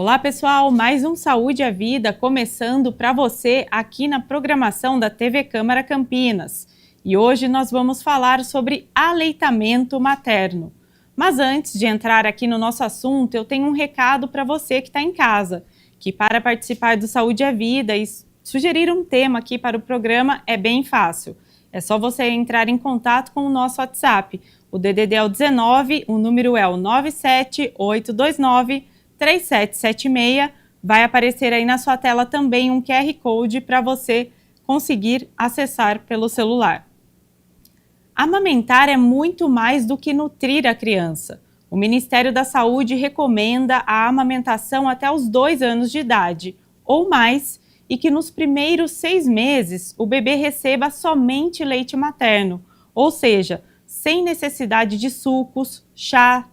Olá, pessoal! Mais um Saúde à Vida começando para você aqui na programação da TV Câmara Campinas. E hoje nós vamos falar sobre aleitamento materno. Mas antes de entrar aqui no nosso assunto, eu tenho um recado para você que está em casa, que para participar do Saúde à Vida e sugerir um tema aqui para o programa é bem fácil. É só você entrar em contato com o nosso WhatsApp. O DDD é o 19, o número é o 97829-3776, vai aparecer aí na sua tela também um QR Code para você conseguir acessar pelo celular. Amamentar é muito mais do que nutrir a criança. O Ministério da Saúde recomenda a amamentação até os 2 anos de idade, ou mais, e que nos primeiros 6 meses o bebê receba somente leite materno, ou seja, sem necessidade de sucos, chás,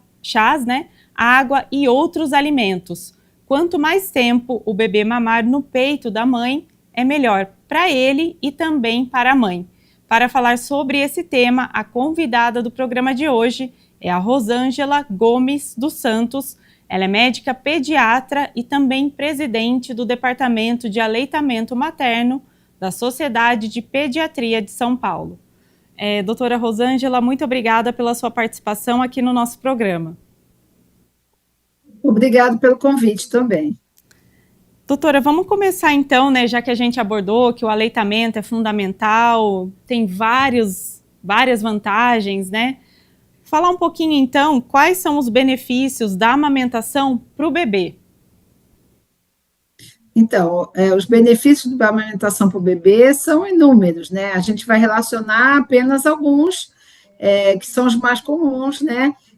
água e outros alimentos. Quanto mais tempo o bebê mamar no peito da mãe, é melhor para ele e também para a mãe. Para falar sobre esse tema, a convidada do programa de hoje é a Rosângela Gomes dos Santos. Ela é médica pediatra e também presidente do Departamento de Aleitamento Materno da Sociedade de Pediatria de São Paulo. Doutora Rosângela, muito obrigada pela sua participação aqui no nosso programa. Obrigado pelo convite também. Doutora, vamos começar então, já que a gente abordou que o aleitamento é fundamental, tem várias vantagens, Falar um pouquinho então, quais são os benefícios da amamentação para o bebê? Então, os benefícios da amamentação para o bebê são inúmeros, A gente vai relacionar apenas alguns, que são os mais comuns,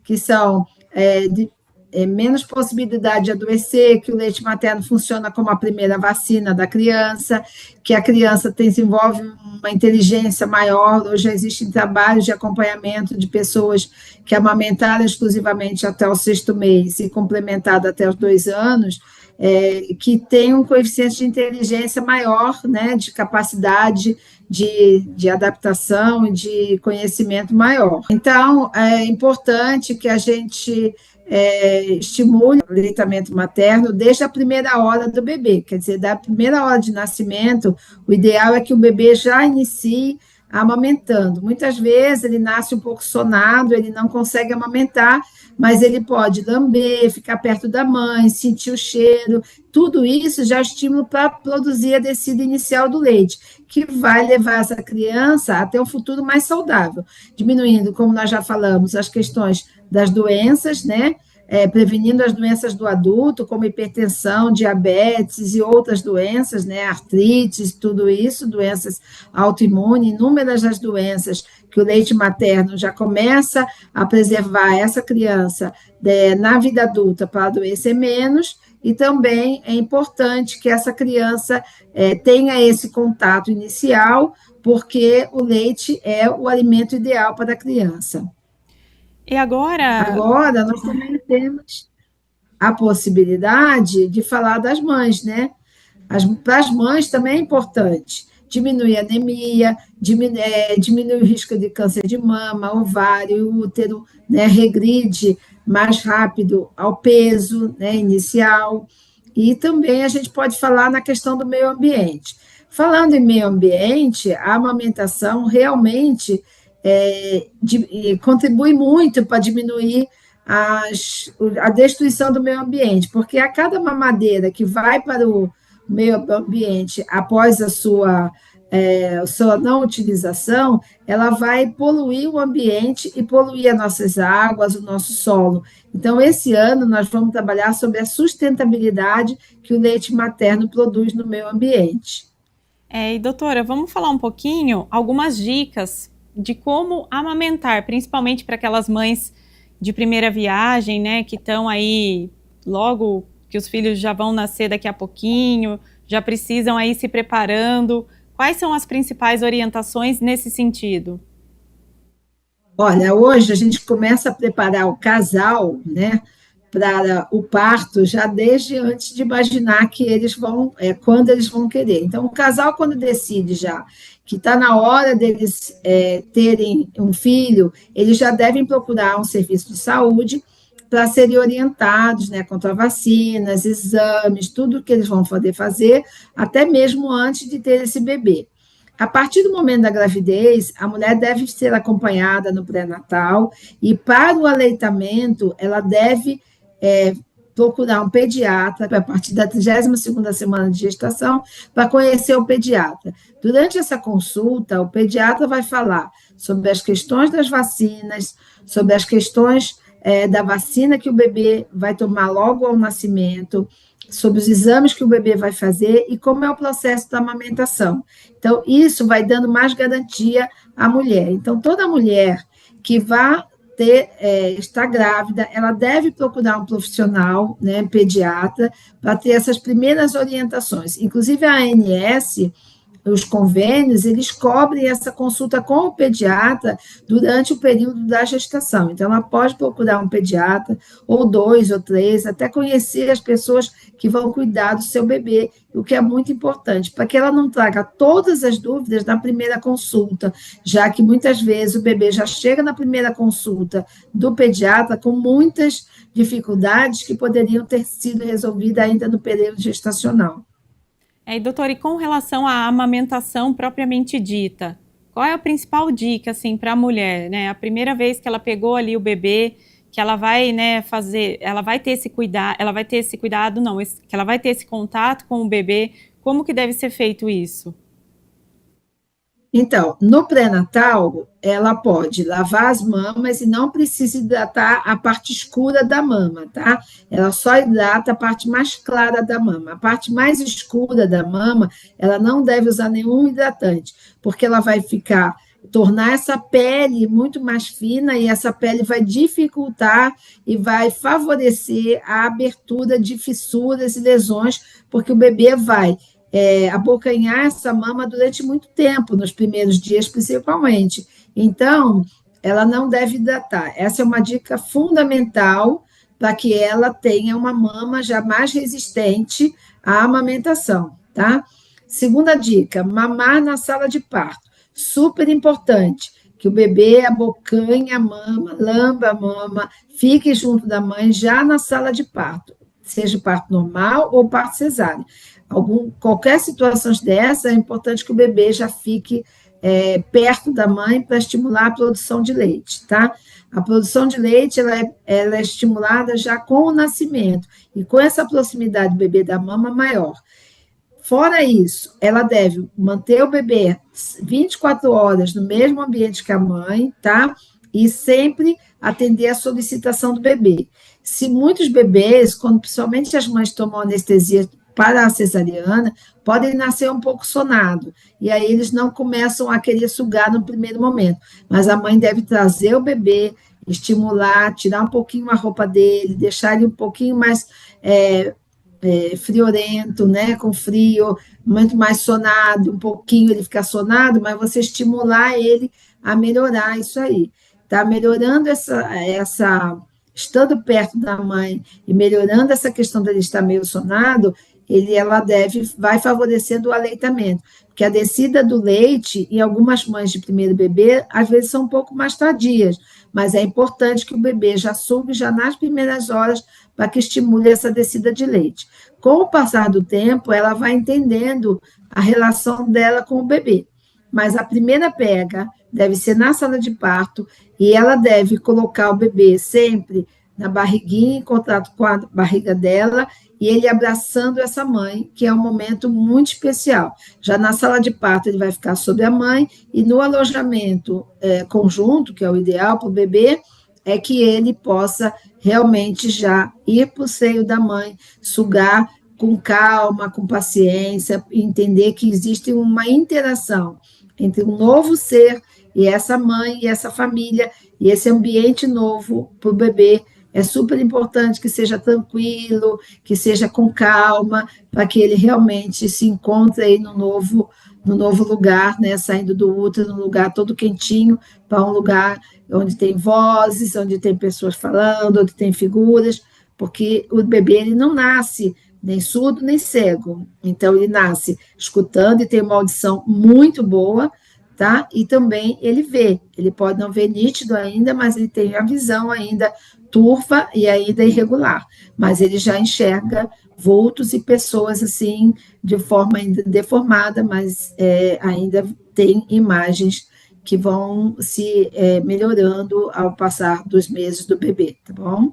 Que são menos possibilidade de adoecer, que o leite materno funciona como a primeira vacina da criança, que a criança desenvolve uma inteligência maior. Hoje já existem trabalhos de acompanhamento de pessoas que amamentaram exclusivamente até o 6º mês e complementado até os 2 anos, que tem um coeficiente de inteligência maior, de capacidade de adaptação e de conhecimento maior. Então, é importante que a gente estimule o aleitamento materno desde a primeira hora do bebê, quer dizer, da primeira hora de nascimento, o ideal é que o bebê já inicie amamentando. Muitas vezes ele nasce um pouco sonado, ele não consegue amamentar, mas ele pode lamber, ficar perto da mãe, sentir o cheiro, tudo isso já é estímulo para produzir a descida inicial do leite, que vai levar essa criança até um futuro mais saudável, diminuindo, como nós já falamos, as questões das doenças, prevenindo as doenças do adulto, como hipertensão, diabetes e outras doenças, artrites, tudo isso, doenças autoimunes, inúmeras as doenças que o leite materno já começa a preservar essa criança na vida adulta para adoecer menos, e também é importante que essa criança tenha esse contato inicial, porque o leite é o alimento ideal para a criança. E agora nós também temos a possibilidade de falar das mães, Para as mães também é importante diminuir a anemia, diminuir o risco de câncer de mama, ovário, útero, regride mais rápido ao peso inicial. E também a gente pode falar na questão do meio ambiente. Falando em meio ambiente, a amamentação realmente contribui muito para diminuir a destruição do meio ambiente, porque a cada mamadeira que vai para o meio ambiente após a sua não utilização, ela vai poluir o ambiente e poluir as nossas águas, o nosso solo. Então, esse ano, nós vamos trabalhar sobre a sustentabilidade que o leite materno produz no meio ambiente. E doutora, vamos falar um pouquinho, algumas dicas de como amamentar, principalmente para aquelas mães de primeira viagem, que estão aí logo que os filhos já vão nascer daqui a pouquinho, já precisam aí se preparando. Quais são as principais orientações nesse sentido? Olha, hoje a gente começa a preparar o casal, para o parto já desde antes de imaginar que eles vão, quando eles vão querer. Então, o casal, quando decide já que está na hora deles terem um filho, eles já devem procurar um serviço de saúde para serem orientados, né, contra vacinas, exames, tudo que eles vão poder fazer, até mesmo antes de ter esse bebê. A partir do momento da gravidez, a mulher deve ser acompanhada no pré-natal e, para o aleitamento, ela deve procurar um pediatra a partir da 32ª semana de gestação para conhecer o pediatra. Durante essa consulta, o pediatra vai falar sobre as questões das vacinas, sobre as questões da vacina que o bebê vai tomar logo ao nascimento, sobre os exames que o bebê vai fazer e como é o processo da amamentação. Então, isso vai dando mais garantia à mulher. Então, toda mulher que vá estar grávida, ela deve procurar um profissional, né, pediatra, para ter essas primeiras orientações. Inclusive, a ANS, os convênios, eles cobrem essa consulta com o pediatra durante o período da gestação. Então, ela pode procurar um pediatra, ou 2 ou 3, até conhecer as pessoas que vão cuidar do seu bebê, o que é muito importante, para que ela não traga todas as dúvidas na primeira consulta, já que muitas vezes o bebê já chega na primeira consulta do pediatra com muitas dificuldades que poderiam ter sido resolvidas ainda no período gestacional. E doutora, e com relação à amamentação propriamente dita, qual é a principal dica, assim, para a mulher, né? A primeira vez que ela pegou ali o bebê, que ela vai, né, ela vai ter esse cuidado, não, que ela vai ter esse contato com o bebê, como que deve ser feito isso? Então, no pré-natal, ela pode lavar as mamas e não precisa hidratar a parte escura da mama, tá? Ela só hidrata a parte mais clara da mama. A parte mais escura da mama, ela não deve usar nenhum hidratante, porque ela vai tornar essa pele muito mais fina e essa pele vai dificultar e vai favorecer a abertura de fissuras e lesões, porque o bebê vai abocanhar essa mama durante muito tempo, nos primeiros dias principalmente. Então, ela não deve hidratar. Essa é uma dica fundamental para que ela tenha uma mama já mais resistente à amamentação, tá? Segunda dica, mamar na sala de parto. Super importante, que o bebê abocanhe a mama, lamba a mama, fique junto da mãe já na sala de parto, seja parto normal ou parto cesárea. Qualquer situação dessa, é importante que o bebê já fique perto da mãe para estimular a produção de leite, tá? A produção de leite, ela é estimulada já com o nascimento, e com essa proximidade do bebê da mama maior. Fora isso, ela deve manter o bebê 24 horas no mesmo ambiente que a mãe, tá? E sempre atender a solicitação do bebê. Se muitos bebês, quando principalmente as mães tomam anestesia para a cesariana, podem nascer um pouco sonado, e aí eles não começam a querer sugar no primeiro momento, mas a mãe deve trazer o bebê, estimular, tirar um pouquinho a roupa dele, deixar ele um pouquinho mais friorento, né, com frio, muito mais sonado, um pouquinho ele ficar sonado, mas você estimular ele a melhorar isso aí, tá? Melhorando estando perto da mãe e melhorando essa questão dele estar meio sonado, ela vai favorecendo o aleitamento, porque a descida do leite, em algumas mães de primeiro bebê, às vezes são um pouco mais tardias, mas é importante que o bebê já suba já nas primeiras horas para que estimule essa descida de leite. Com o passar do tempo, ela vai entendendo a relação dela com o bebê, mas a primeira pega deve ser na sala de parto e ela deve colocar o bebê sempre na barriguinha, em contato com a barriga dela, e ele abraçando essa mãe, que é um momento muito especial. Já na sala de parto, ele vai ficar sobre a mãe, e no alojamento conjunto, que é o ideal para o bebê, é que ele possa realmente já ir para o seio da mãe, sugar com calma, com paciência, entender que existe uma interação entre um novo ser e essa mãe, e essa família, e esse ambiente novo para o bebê. É super importante que seja tranquilo, que seja com calma, para que ele realmente se encontre aí no novo lugar, né, saindo do útero, num lugar todo quentinho, para um lugar onde tem vozes, onde tem pessoas falando, onde tem figuras, porque o bebê ele não nasce nem surdo nem cego, então ele nasce escutando e tem uma audição muito boa, tá? E também ele vê, ele pode não ver nítido ainda, mas ele tem a visão ainda turva e ainda irregular, mas ele já enxerga vultos e pessoas assim, de forma ainda deformada, mas ainda tem imagens que vão se melhorando ao passar dos meses do bebê, tá bom?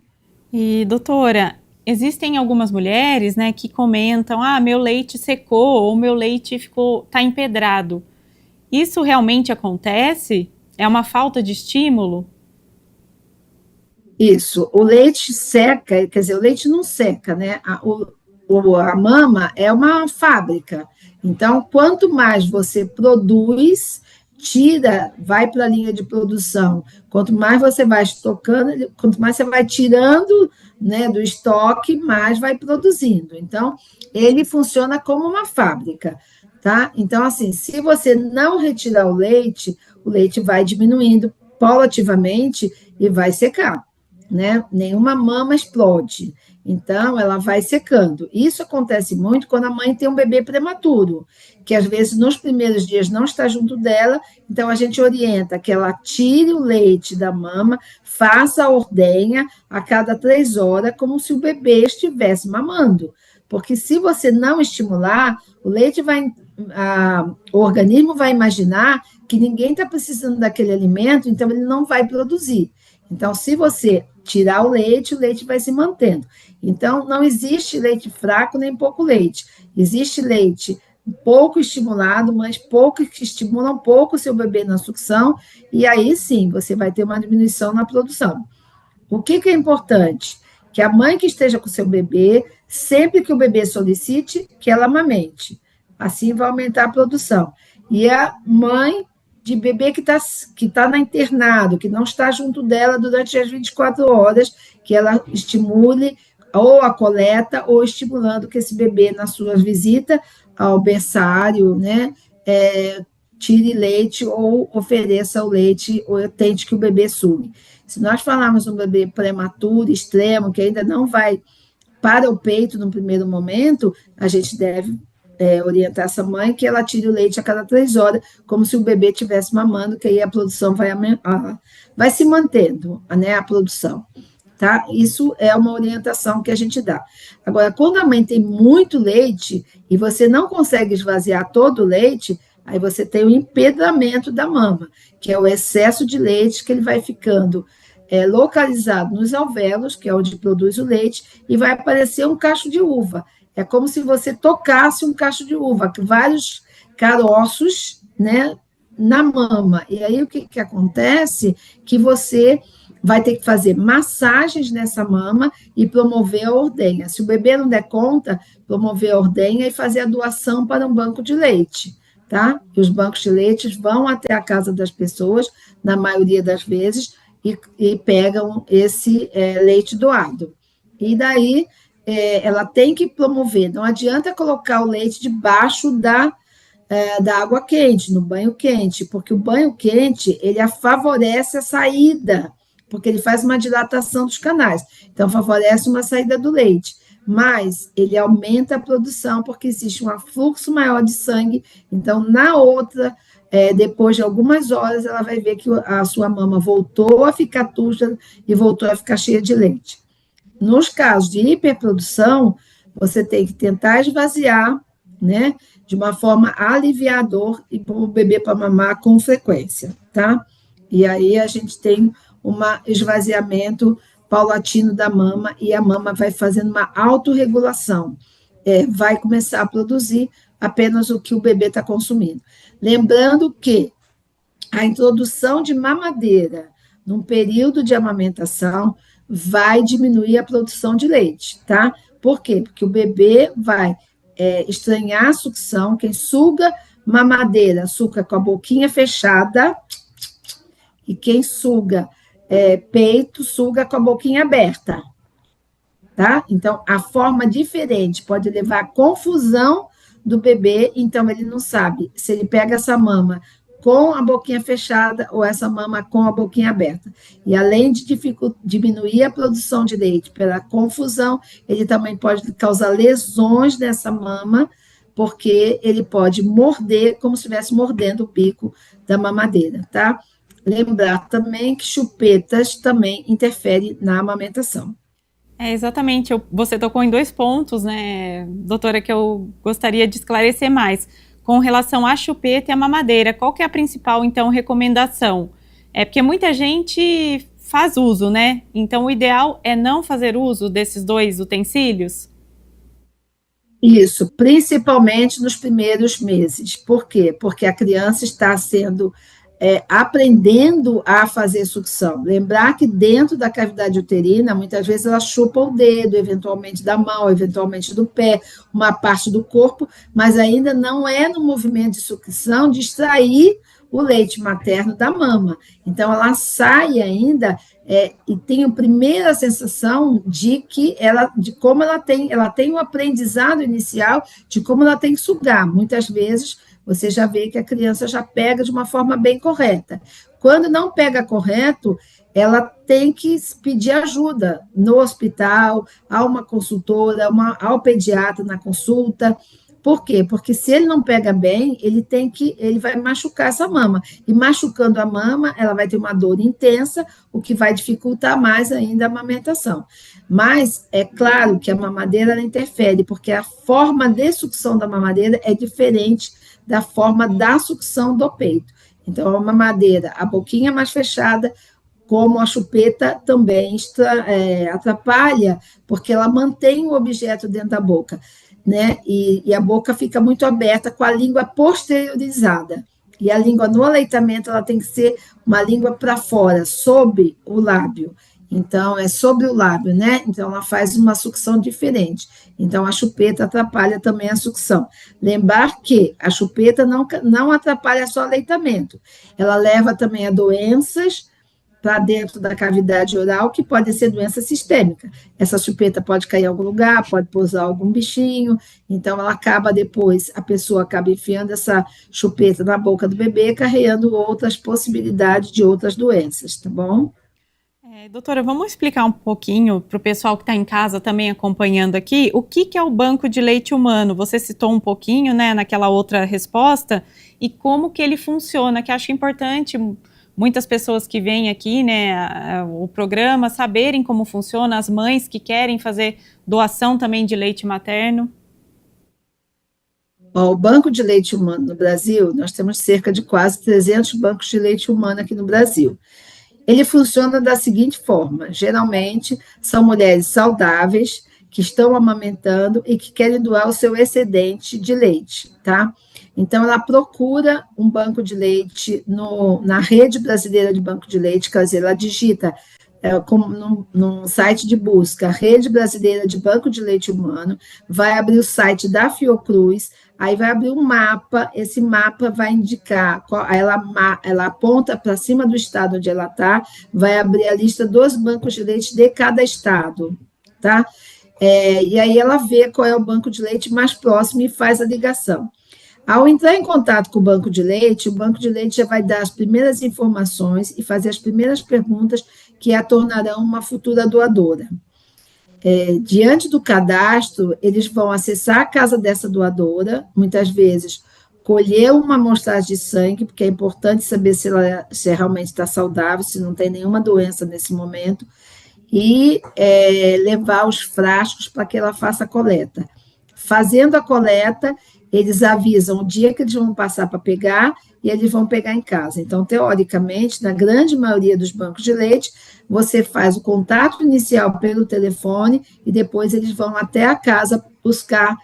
E, doutora, existem algumas mulheres, né, que comentam, meu leite secou ou meu leite tá empedrado. Isso realmente acontece? É uma falta de estímulo? Isso, o leite seca, quer dizer, o leite não seca, né? A mama é uma fábrica. Então, quanto mais você produz, tira, vai para a linha de produção. Quanto mais você vai estocando, quanto mais você vai tirando, né, do estoque, mais vai produzindo. Então, ele funciona como uma fábrica, tá? Então, assim, se você não retirar o leite vai diminuindo paulativamente e vai secar, né? Nenhuma mama explode. Então, ela vai secando. Isso acontece muito quando a mãe tem um bebê prematuro, que às vezes nos primeiros dias não está junto dela, então a gente orienta que ela tire o leite da mama, faça a ordenha a cada 3 horas, como se o bebê estivesse mamando. Porque se você não estimular, o organismo vai imaginar que ninguém está precisando daquele alimento, então ele não vai produzir. Então, se você tirar o leite vai se mantendo. Então, não existe leite fraco nem pouco leite. Existe leite pouco estimulado, mas pouco que estimulam pouco o seu bebê na sucção, e aí sim você vai ter uma diminuição na produção. O que é importante? Que a mãe que esteja com o seu bebê, sempre que o bebê solicite, que ela amamente. Assim vai aumentar a produção. E a mãe de bebê que tá na internado, que não está junto dela durante as 24 horas, que ela estimule ou a coleta, ou estimulando que esse bebê, na sua visita ao berçário, né, tire leite ou ofereça o leite, ou tente que o bebê sugue. Se nós falarmos um bebê prematuro, extremo, que ainda não vai para o peito no primeiro momento, a gente deve orientar essa mãe que ela tire o leite a cada 3 horas, como se o bebê estivesse mamando, que aí a produção vai se mantendo, né, a produção. Tá? Isso é uma orientação que a gente dá. Agora, quando a mãe tem muito leite e você não consegue esvaziar todo o leite, aí você tem o empedramento da mama, que é o excesso de leite que ele vai ficando localizado nos alvéolos, que é onde produz o leite, e vai aparecer um cacho de uva. É como se você tocasse um cacho de uva, vários caroços, né, na mama. E aí o que acontece? Que você vai ter que fazer massagens nessa mama e promover a ordenha. Se o bebê não der conta, promover a ordenha e fazer a doação para um banco de leite, tá? E os bancos de leite vão até a casa das pessoas, na maioria das vezes, e pegam esse leite doado. E daí ela tem que promover, não adianta colocar o leite debaixo da água quente, no banho quente, porque o banho quente, ele favorece a saída, porque ele faz uma dilatação dos canais, então favorece uma saída do leite, mas ele aumenta a produção, porque existe um fluxo maior de sangue, então na outra, depois de algumas horas, ela vai ver que a sua mama voltou a ficar turva e voltou a ficar cheia de leite. Nos casos de hiperprodução, você tem que tentar esvaziar, né, de uma forma aliviador e pôr o bebê para mamar com frequência, tá? E aí a gente tem um esvaziamento paulatino da mama e a mama vai fazendo uma autorregulação, vai começar a produzir apenas o que o bebê está consumindo. Lembrando que a introdução de mamadeira num período de amamentação vai diminuir a produção de leite, tá? Por quê? Porque o bebê vai estranhar a sucção, quem suga mamadeira, suga com a boquinha fechada, e quem suga peito, suga com a boquinha aberta, tá? Então, a forma diferente pode levar à confusão do bebê, então ele não sabe se ele pega essa mama com a boquinha fechada ou essa mama com a boquinha aberta. E além de diminuir a produção de leite pela confusão, ele também pode causar lesões nessa mama, porque ele pode morder como se estivesse mordendo o bico da mamadeira, tá? Lembrar também que chupetas também interferem na amamentação. Exatamente, você tocou em dois pontos, né, doutora, que eu gostaria de esclarecer mais. Com relação à chupeta e à mamadeira, qual que é a principal, então, recomendação? Porque muita gente faz uso, né? Então, o ideal é não fazer uso desses dois utensílios? Isso, principalmente nos primeiros meses. Por quê? Porque a criança está sendo aprendendo a fazer sucção. Lembrar que dentro da cavidade uterina, muitas vezes ela chupa o dedo, eventualmente da mão, eventualmente do pé, uma parte do corpo, mas ainda não é no movimento de sucção de extrair o leite materno da mama. Então, ela sai ainda e tem a primeira sensação de que de como ela tem um aprendizado inicial de como ela tem que sugar. Muitas vezes você já vê que a criança já pega de uma forma bem correta. Quando não pega correto, ela tem que pedir ajuda no hospital, a uma consultora, ao pediatra na consulta. Por quê? Porque se ele não pega bem, ele vai machucar essa mama. E machucando a mama, ela vai ter uma dor intensa, o que vai dificultar mais ainda a amamentação. Mas é claro que a mamadeira ela interfere, porque a forma de sucção da mamadeira é diferente da forma da sucção do peito. Então, a mamadeira, a boquinha mais fechada, como a chupeta também atrapalha, porque ela mantém o objeto dentro da boca, né? E a boca fica muito aberta com a língua posteriorizada. E a língua no aleitamento, ela tem que ser uma língua para fora, sob o lábio. Então, é sobre o lábio, né? Então, ela faz uma sucção diferente. Então, a chupeta atrapalha também a sucção. Lembrar que a chupeta não atrapalha só o aleitamento. Ela leva também a doenças para dentro da cavidade oral, que podem ser doença sistêmica. Essa chupeta pode cair em algum lugar, pode pousar algum bichinho, então ela acaba depois, a pessoa acaba enfiando essa chupeta na boca do bebê, carregando outras possibilidades de outras doenças, tá bom? Doutora, vamos explicar um pouquinho para o pessoal que está em casa também acompanhando aqui, o que é o banco de leite humano? Você citou um pouquinho, né, naquela outra resposta, e como que ele funciona, que acho importante muitas pessoas que vêm aqui, né, o programa, saberem como funciona, as mães que querem fazer doação também de leite materno. O banco de leite humano no Brasil, nós temos cerca de quase 300 bancos de leite humano aqui no Brasil. Ele funciona da seguinte forma: geralmente são mulheres saudáveis que estão amamentando e que querem doar o seu excedente de leite, tá? Então, ela procura um banco de leite na rede brasileira de banco de leite, quer dizer, ela digita num site de busca, Rede Brasileira de Banco de Leite Humano, vai abrir o site da Fiocruz, aí vai abrir um mapa, esse mapa vai indicar, ela aponta para cima do estado onde ela está, vai abrir a lista dos bancos de leite de cada estado, tá? E aí ela vê qual é o banco de leite mais próximo e faz a ligação. Ao entrar em contato com o banco de leite já vai dar as primeiras informações e fazer as primeiras perguntas que a tornarão uma futura doadora. Diante do cadastro, eles vão acessar a casa dessa doadora, muitas vezes colher uma amostragem de sangue, porque é importante saber se realmente está saudável, se não tem nenhuma doença nesse momento, e levar os frascos para que ela faça a coleta. Fazendo a coleta, eles avisam o dia que eles vão passar para pegar e eles vão pegar em casa. Então, teoricamente, na grande maioria dos bancos de leite, você faz o contato inicial pelo telefone e depois eles vão até a casa buscar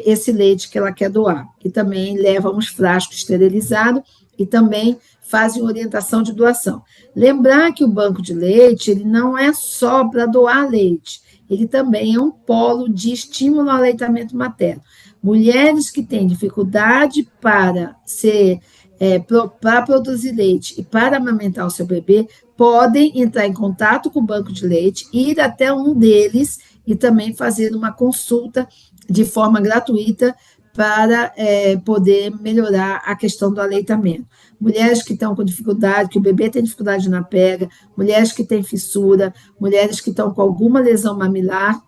esse leite que ela quer doar. E também levam os frascos esterilizados e também fazem orientação de doação. Lembrar que o banco de leite, ele não é só para doar leite, ele também é um polo de estímulo ao aleitamento materno. Mulheres que têm dificuldade para produzir leite e para amamentar o seu bebê, podem entrar em contato com o banco de leite, ir até um deles e também fazer uma consulta de forma gratuita para poder melhorar a questão do aleitamento. Mulheres que estão com dificuldade, que o bebê tem dificuldade na pega, mulheres que têm fissura, mulheres que estão com alguma lesão mamilar,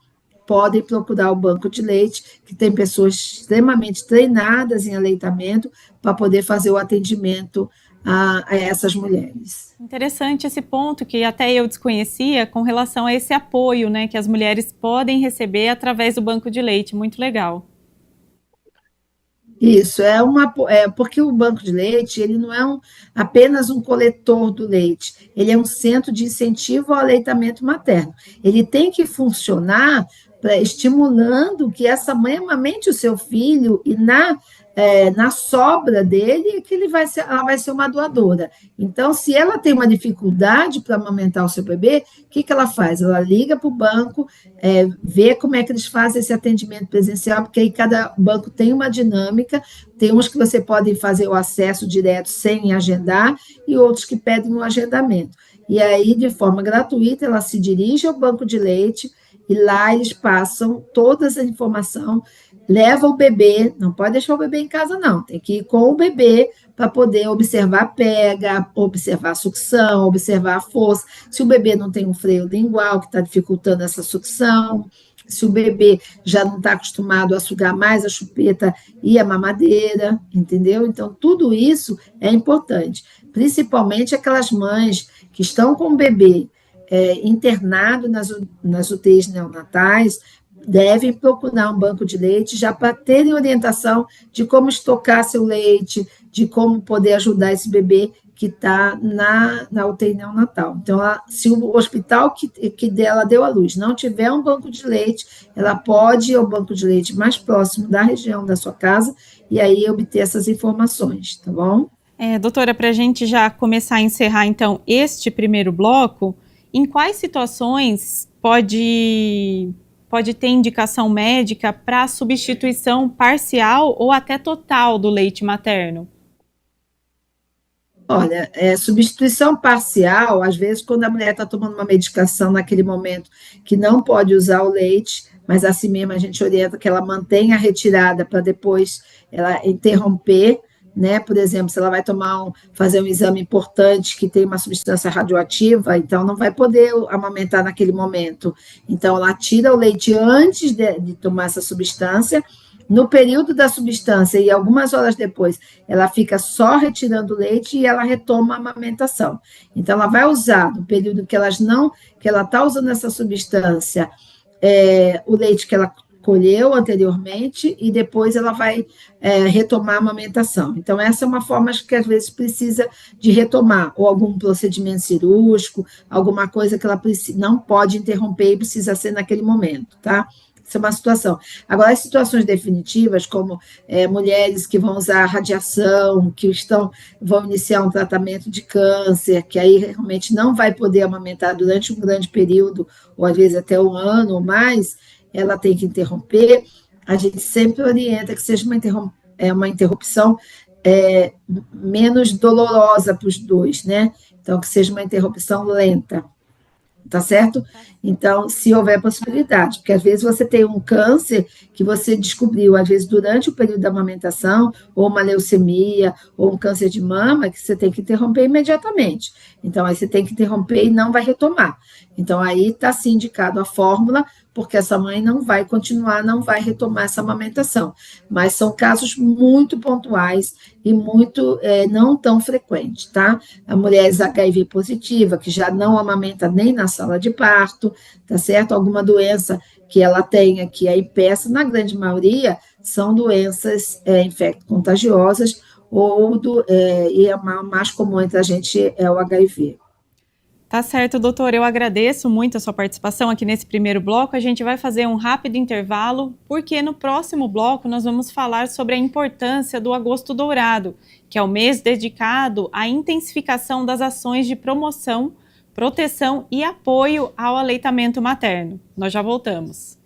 podem procurar o banco de leite, que tem pessoas extremamente treinadas em aleitamento para poder fazer o atendimento a essas mulheres. Interessante esse ponto que até eu desconhecia com relação a esse apoio, né, que as mulheres podem receber através do banco de leite. Muito legal. Isso, porque o banco de leite, ele não é apenas um coletor do leite, ele é um centro de incentivo ao aleitamento materno. Ele tem que funcionar estimulando que essa mãe amamente o seu filho e na sobra dele que ela vai ser uma doadora. Então, se ela tem uma dificuldade para amamentar o seu bebê, o que ela faz? Ela liga para o banco, vê como é que eles fazem esse atendimento presencial, porque aí cada banco tem uma dinâmica, tem uns que você pode fazer o acesso direto sem agendar, e outros que pedem um agendamento. E aí, de forma gratuita, ela se dirige ao banco de leite, e lá eles passam toda essa informação, leva o bebê, não pode deixar o bebê em casa, não, tem que ir com o bebê para poder observar a pega, observar a sucção, observar a força, se o bebê não tem um freio lingual que está dificultando essa sucção, se o bebê já não está acostumado a sugar mais a chupeta e a mamadeira, entendeu? Então, tudo isso é importante, principalmente aquelas mães que estão com o bebê internado nas UTIs neonatais, devem procurar um banco de leite já para terem orientação de como estocar seu leite, de como poder ajudar esse bebê que está na UTI neonatal. Então, se o hospital que dela deu à luz não tiver um banco de leite, ela pode ir ao banco de leite mais próximo da região da sua casa e aí obter essas informações, tá bom? Doutora, para a gente já começar a encerrar, então, este primeiro bloco, em quais situações pode ter indicação médica para substituição parcial ou até total do leite materno? Olha, substituição parcial, às vezes, quando a mulher está tomando uma medicação naquele momento que não pode usar o leite, mas assim mesmo a gente orienta que ela mantenha a retirada para depois ela interromper, né? Por exemplo, se ela vai fazer um exame importante que tem uma substância radioativa, então não vai poder amamentar naquele momento. Então, ela tira o leite antes de tomar essa substância. No período da substância e algumas horas depois, ela fica só retirando o leite e ela retoma a amamentação. Então, ela vai usar, no período que ela está usando essa substância, o leite que ela colheu anteriormente e depois ela vai retomar a amamentação. Então, essa é uma forma que às vezes precisa de retomar, ou algum procedimento cirúrgico, alguma coisa que ela não pode interromper e precisa ser naquele momento, tá? Isso é uma situação. Agora, as situações definitivas, como mulheres que vão usar radiação, que vão iniciar um tratamento de câncer, que aí realmente não vai poder amamentar durante um grande período, ou às vezes até um ano ou mais, ela tem que interromper. A gente sempre orienta que seja uma interrupção menos dolorosa para os dois, né? Então, que seja uma interrupção lenta. Tá certo? Então, se houver possibilidade, porque às vezes você tem um câncer que você descobriu, às vezes durante o período da amamentação, ou uma leucemia, ou um câncer de mama, que você tem que interromper imediatamente. Então, aí você tem que interromper e não vai retomar. Então, aí está sim indicado a fórmula, porque essa mãe não vai continuar, não vai retomar essa amamentação. Mas são casos muito pontuais e muito não tão frequentes, tá? A mulher HIV positiva, que já não amamenta nem na sala de parto, tá certo? Alguma doença que ela tenha que a impeça, na grande maioria, são doenças infecto-contagiosas e a mais comum entre a gente é o HIV. Tá certo, doutor. Eu agradeço muito a sua participação aqui nesse primeiro bloco. A gente vai fazer um rápido intervalo, porque no próximo bloco nós vamos falar sobre a importância do Agosto Dourado, que é o mês dedicado à intensificação das ações de promoção, proteção e apoio ao aleitamento materno. Nós já voltamos.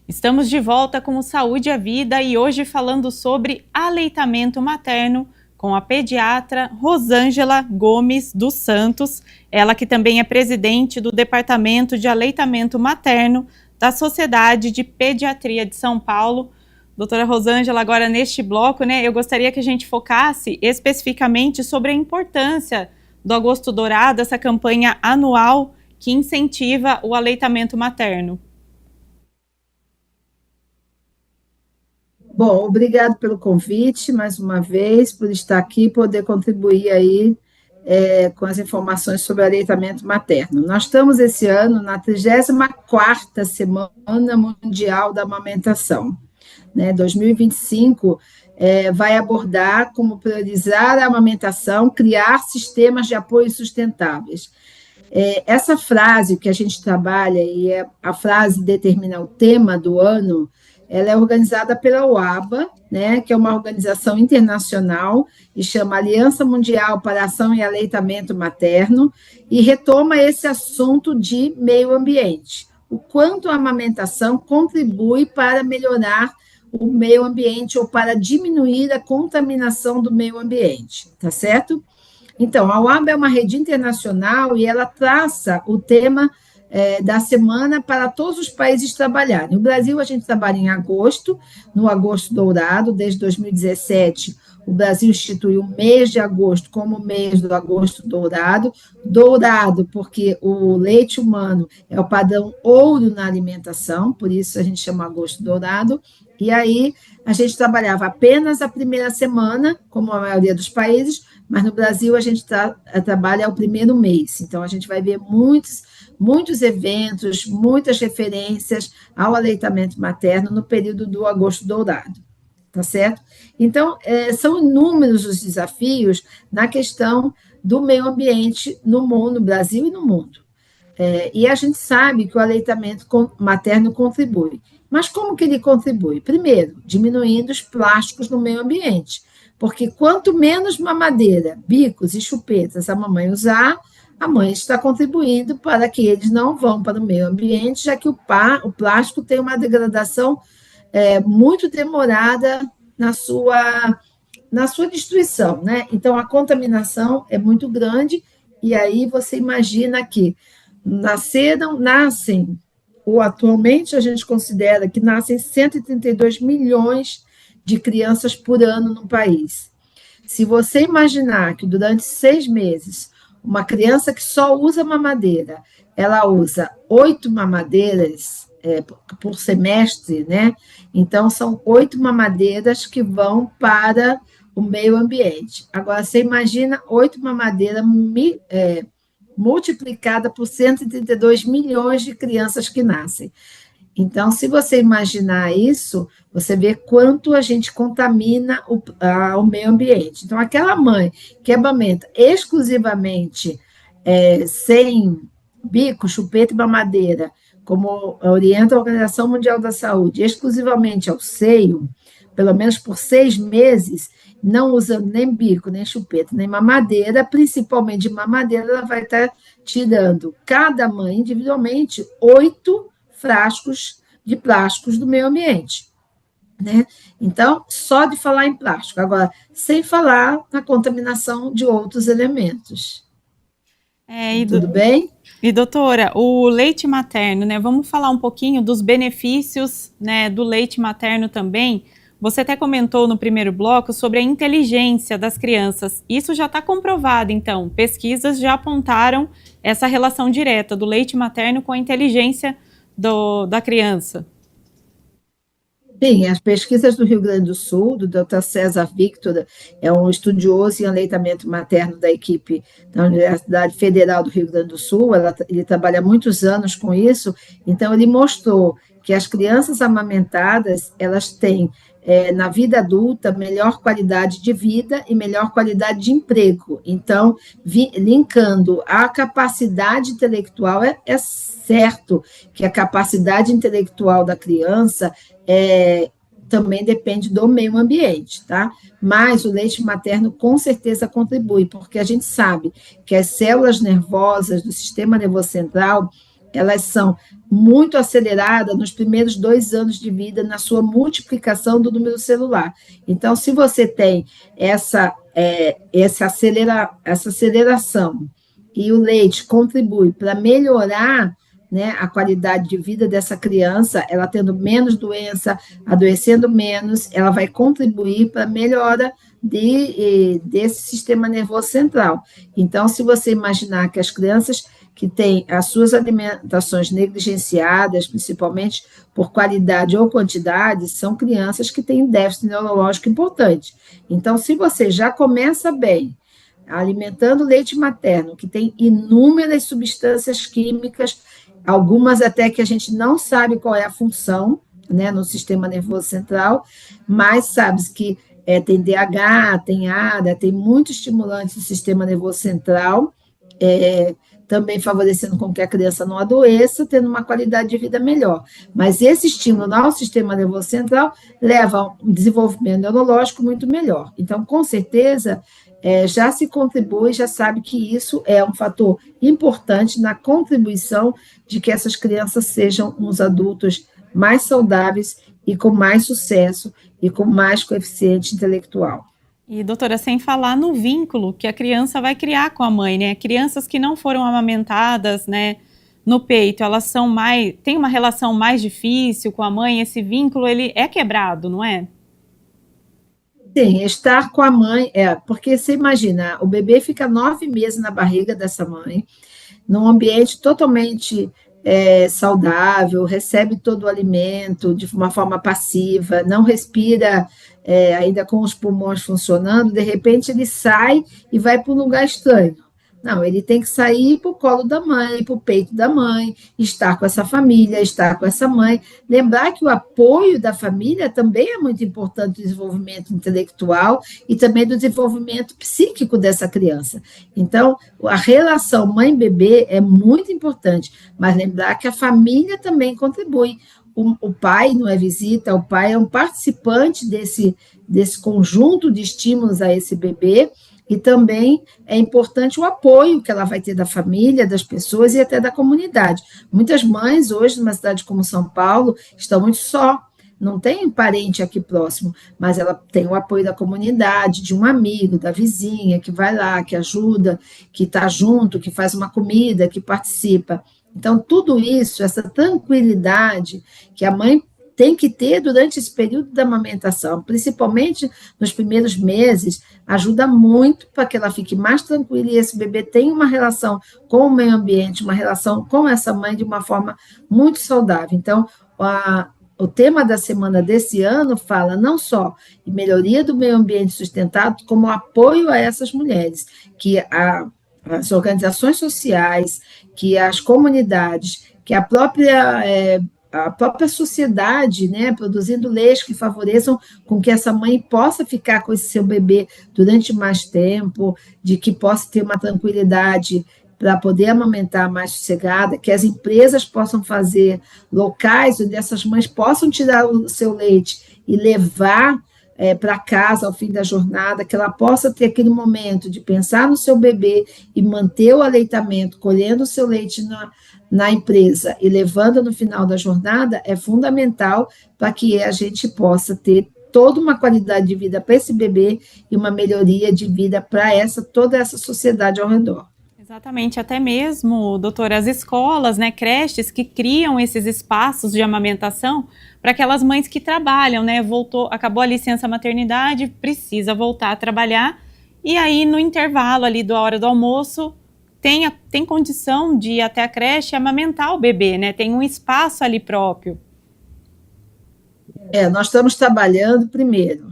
Estamos de volta com o Saúde e a Vida e hoje falando sobre aleitamento materno com a pediatra Rosângela Gomes dos Santos, ela que também é presidente do Departamento de Aleitamento Materno da Sociedade de Pediatria de São Paulo. Doutora Rosângela, agora neste bloco, né, eu gostaria que a gente focasse especificamente sobre a importância do Agosto Dourado, essa campanha anual que incentiva o aleitamento materno. Bom, obrigado pelo convite, mais uma vez, por estar aqui e poder contribuir aí com as informações sobre aleitamento materno. Nós estamos, esse ano, na 34ª Semana Mundial da Amamentação. 2025 vai abordar como priorizar a amamentação, criar sistemas de apoio sustentáveis. Essa frase que a gente trabalha, e a frase determina o tema do ano, ela é organizada pela OABA, que é uma organização internacional, e chama Aliança Mundial para a Ação e Aleitamento Materno, e retoma esse assunto de meio ambiente, o quanto a amamentação contribui para melhorar o meio ambiente ou para diminuir a contaminação do meio ambiente, tá certo? Então, a OABA é uma rede internacional e ela traça o tema da semana para todos os países trabalharem. No Brasil, a gente trabalha em agosto, no Agosto Dourado, desde 2017, o Brasil instituiu o mês de agosto como o mês do Agosto Dourado, dourado porque o leite humano é o padrão ouro na alimentação, por isso a gente chama Agosto Dourado, e aí a gente trabalhava apenas a primeira semana, como a maioria dos países, mas no Brasil a gente trabalha o primeiro mês, então a gente vai ver muitos eventos, muitas referências ao aleitamento materno no período do Agosto Dourado, tá certo? Então, são inúmeros os desafios na questão do meio ambiente no mundo, no Brasil e no mundo. E a gente sabe que o aleitamento materno contribui. Mas como que ele contribui? Primeiro, diminuindo os plásticos no meio ambiente, porque quanto menos mamadeira, bicos e chupetas a mamãe usar, a mãe está contribuindo para que eles não vão para o meio ambiente, já que o plástico tem uma degradação muito demorada na sua destruição, né? Então, a contaminação é muito grande, e aí você imagina que nascem, ou atualmente a gente considera que nascem 132 milhões de crianças por ano no país. Se você imaginar que durante 6 meses, uma criança que só usa mamadeira, ela usa 8 mamadeiras por semestre, né? Então, são 8 mamadeiras que vão para o meio ambiente. Agora, você imagina 8 mamadeiras multiplicada por 132 milhões de crianças que nascem. Então, se você imaginar isso, você vê quanto a gente contamina o meio ambiente. Então, aquela mãe que amamenta exclusivamente sem bico, chupeta e mamadeira, como orienta a Organização Mundial da Saúde, exclusivamente ao seio, pelo menos por 6 meses, não usando nem bico, nem chupeta, nem mamadeira, principalmente de mamadeira, ela vai estar tirando, cada mãe individualmente, 8 frascos de plásticos do meio ambiente, né? Então, só de falar em plástico, agora, sem falar na contaminação de outros elementos. Tudo bem? E, doutora, o leite materno, né? Vamos falar um pouquinho dos benefícios, né, do leite materno também. Você até comentou no primeiro bloco sobre a inteligência das crianças. Isso já está comprovado, então. Pesquisas já apontaram essa relação direta do leite materno com a inteligência da criança. Sim, as pesquisas do Rio Grande do Sul, do Dr. César Victor, é um estudioso em aleitamento materno da equipe da Universidade Federal do Rio Grande do Sul, ele trabalha há muitos anos com isso, então ele mostrou que as crianças amamentadas, elas têm, na vida adulta, melhor qualidade de vida e melhor qualidade de emprego. Então, linkando a capacidade intelectual, é certo que a capacidade intelectual da criança também depende do meio ambiente, tá? Mas o leite materno com certeza contribui, porque a gente sabe que as células nervosas do sistema nervoso central, elas são muito aceleradas nos primeiros 2 anos de vida, na sua multiplicação do número celular. Então, se você tem essa aceleração e o leite contribui para melhorar, né, a qualidade de vida dessa criança, ela tendo menos doença, adoecendo menos, ela vai contribuir para a melhora desse sistema nervoso central. Então, se você imaginar que as crianças que têm as suas alimentações negligenciadas, principalmente por qualidade ou quantidade, são crianças que têm déficit neurológico importante. Então, se você já começa bem, alimentando leite materno, que tem inúmeras substâncias químicas, algumas até que a gente não sabe qual é a função, né, no sistema nervoso central, mas sabe que tem DH, tem ADA, tem muitos estimulantes do sistema nervoso central, também favorecendo com que a criança não adoeça, tendo uma qualidade de vida melhor. Mas esse estímulo ao sistema nervoso central leva a um desenvolvimento neurológico muito melhor. Então, com certeza, já se contribui, já sabe que isso é um fator importante na contribuição de que essas crianças sejam uns adultos mais saudáveis e com mais sucesso e com mais coeficiente intelectual. E, doutora, sem falar no vínculo que a criança vai criar com a mãe, né? Crianças que não foram amamentadas, né, no peito, elas têm uma relação mais difícil com a mãe, esse vínculo, ele é quebrado, não é? Sim, estar com a mãe, porque você imagina, o bebê fica 9 meses na barriga dessa mãe, num ambiente totalmente saudável, recebe todo o alimento de uma forma passiva, não respira ainda com os pulmões funcionando, de repente ele sai e vai para um lugar estranho. Não, ele tem que sair para o colo da mãe, para o peito da mãe, estar com essa família, estar com essa mãe. Lembrar que o apoio da família também é muito importante no desenvolvimento intelectual e também do desenvolvimento psíquico dessa criança. Então, a relação mãe-bebê é muito importante, mas lembrar que a família também contribui. O pai não é visita, o pai é um participante desse conjunto de estímulos a esse bebê. E também é importante o apoio que ela vai ter da família, das pessoas e até da comunidade. Muitas mães, hoje, numa cidade como São Paulo, estão muito só, não tem parente aqui próximo, mas ela tem o apoio da comunidade, de um amigo, da vizinha, que vai lá, que ajuda, que está junto, que faz uma comida, que participa. Então, tudo isso, essa tranquilidade que a mãe tem que ter durante esse período da amamentação, principalmente nos primeiros meses, ajuda muito para que ela fique mais tranquila e esse bebê tenha uma relação com o meio ambiente, uma relação com essa mãe de uma forma muito saudável. Então, o tema da semana desse ano fala não só em melhoria do meio ambiente sustentado, como apoio a essas mulheres, que as organizações sociais, que as comunidades, que a própria sociedade, né, produzindo leis que favoreçam com que essa mãe possa ficar com esse seu bebê durante mais tempo, de que possa ter uma tranquilidade para poder amamentar mais sossegada, que as empresas possam fazer locais onde essas mães possam tirar o seu leite e levar para casa ao fim da jornada, que ela possa ter aquele momento de pensar no seu bebê e manter o aleitamento, colhendo o seu leite na empresa e levando no final da jornada, é fundamental para que a gente possa ter toda uma qualidade de vida para esse bebê e uma melhoria de vida para toda essa sociedade ao redor. Exatamente, até mesmo, doutora, as escolas, né, creches que criam esses espaços de amamentação para aquelas mães que trabalham, né, acabou a licença maternidade, precisa voltar a trabalhar, e aí no intervalo ali da hora do almoço, tem condição de ir até a creche e amamentar o bebê, né, tem um espaço ali próprio. Nós estamos trabalhando primeiro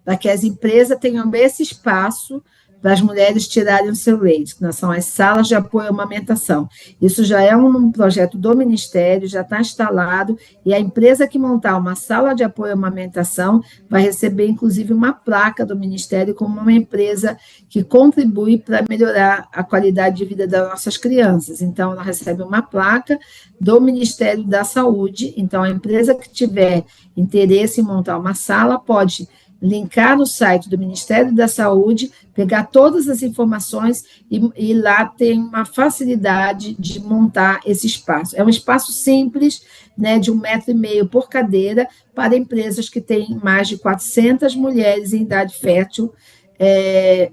para que as empresas tenham esse espaço para as mulheres tirarem o seu leite, que são as salas de apoio à amamentação. Isso já é um projeto do Ministério, já está instalado, e a empresa que montar uma sala de apoio à amamentação vai receber, inclusive, uma placa do Ministério como uma empresa que contribui para melhorar a qualidade de vida das nossas crianças. Então, ela recebe uma placa do Ministério da Saúde. Então, a empresa que tiver interesse em montar uma sala pode linkar no site do Ministério da Saúde, pegar todas as informações e lá tem uma facilidade de montar esse espaço. É um espaço simples, né, de 1,5 metro por cadeira, para empresas que têm mais de 400 mulheres em idade fértil,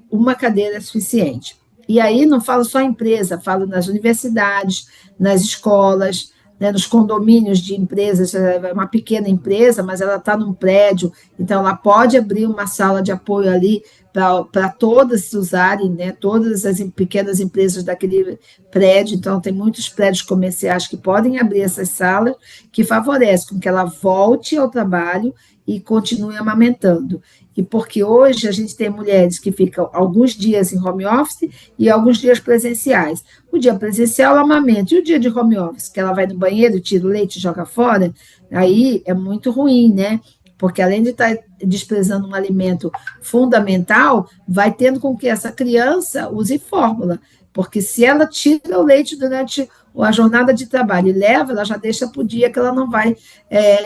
uma cadeira é suficiente. E aí não falo só em empresa, falo nas universidades, nas escolas, né, nos condomínios de empresas, é uma pequena empresa, mas ela está num prédio, então ela pode abrir uma sala de apoio ali para todas usarem, né, todas as pequenas empresas daquele prédio, então tem muitos prédios comerciais que podem abrir essas salas, que favorecem com que ela volte ao trabalho e continue amamentando. E porque hoje a gente tem mulheres que ficam alguns dias em home office e alguns dias presenciais. O dia presencial ela amamenta, e o dia de home office, que ela vai no banheiro, tira o leite e joga fora, aí é muito ruim, né? Porque além de estar desprezando um alimento fundamental, vai tendo com que essa criança use fórmula, porque se ela tira o leite durante a jornada de trabalho e leva, ela já deixa para o dia que ela não vai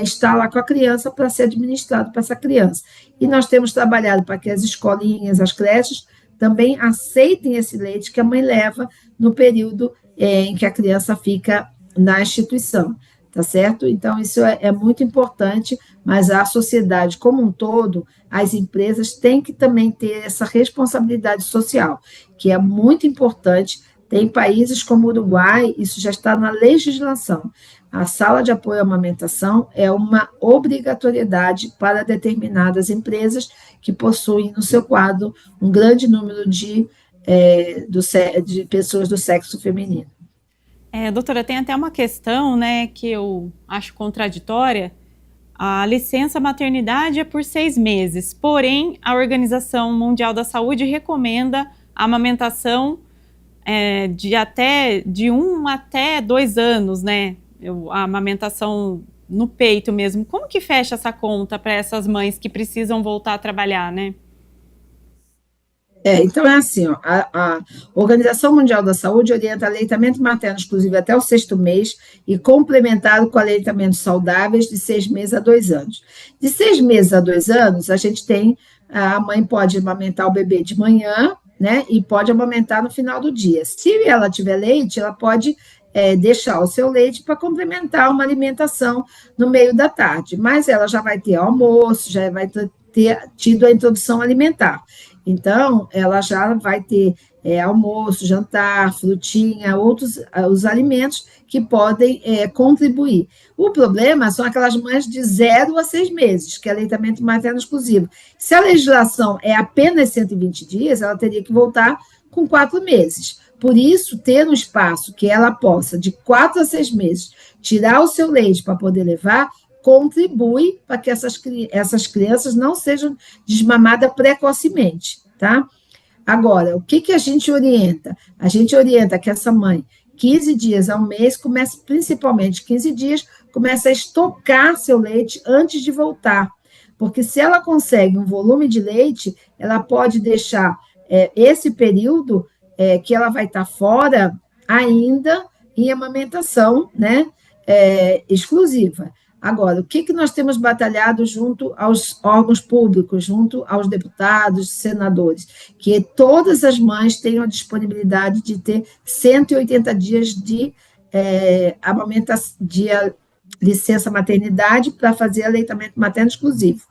estar lá com a criança para ser administrado para essa criança. E nós temos trabalhado para que as escolinhas, as creches, também aceitem esse leite que a mãe leva no período em que a criança fica na instituição, tá certo? Então, isso é muito importante, mas a sociedade como um todo, as empresas têm que também ter essa responsabilidade social, que é muito importante. Tem países como o Uruguai, isso já está na legislação. A sala de apoio à amamentação é uma obrigatoriedade para determinadas empresas que possuem no seu quadro um grande número de pessoas do sexo feminino. Doutora, tem até uma questão, né, que eu acho contraditória. A licença maternidade é por 6 meses, porém a Organização Mundial da Saúde recomenda a amamentação de 1 até 2 anos, né? A amamentação no peito mesmo. Como que fecha essa conta para essas mães que precisam voltar a trabalhar, né? Então é assim, ó, a Organização Mundial da Saúde orienta aleitamento materno exclusivo até o 6º mês e complementado com aleitamentos saudáveis de 6 meses a 2 anos. De 6 meses a 2 anos, a mãe pode amamentar o bebê de manhã, né, e pode amamentar no final do dia. Se ela tiver leite, ela pode deixar o seu leite para complementar uma alimentação no meio da tarde, mas ela já vai ter almoço, já vai ter tido a introdução alimentar. Então, ela já vai ter almoço, jantar, frutinha, outros os alimentos que podem contribuir. O problema são aquelas mães de 0 a 6 meses, que é aleitamento materno exclusivo. Se a legislação é apenas 120 dias, ela teria que voltar com 4 meses. Por isso, ter um espaço que ela possa, de 4 a 6 meses, tirar o seu leite para poder levar, contribui para que essas crianças não sejam desmamadas precocemente, tá? Agora, o que a gente orienta? A gente orienta que essa mãe, 15 dias ao mês, principalmente 15 dias, comece a estocar seu leite antes de voltar, porque se ela consegue um volume de leite, ela pode deixar esse período que ela vai estar fora ainda em amamentação, né, exclusiva. Agora, o que nós temos batalhado junto aos órgãos públicos, junto aos deputados, senadores? Que todas as mães tenham a disponibilidade de ter 180 dias de licença maternidade para fazer aleitamento materno exclusivo.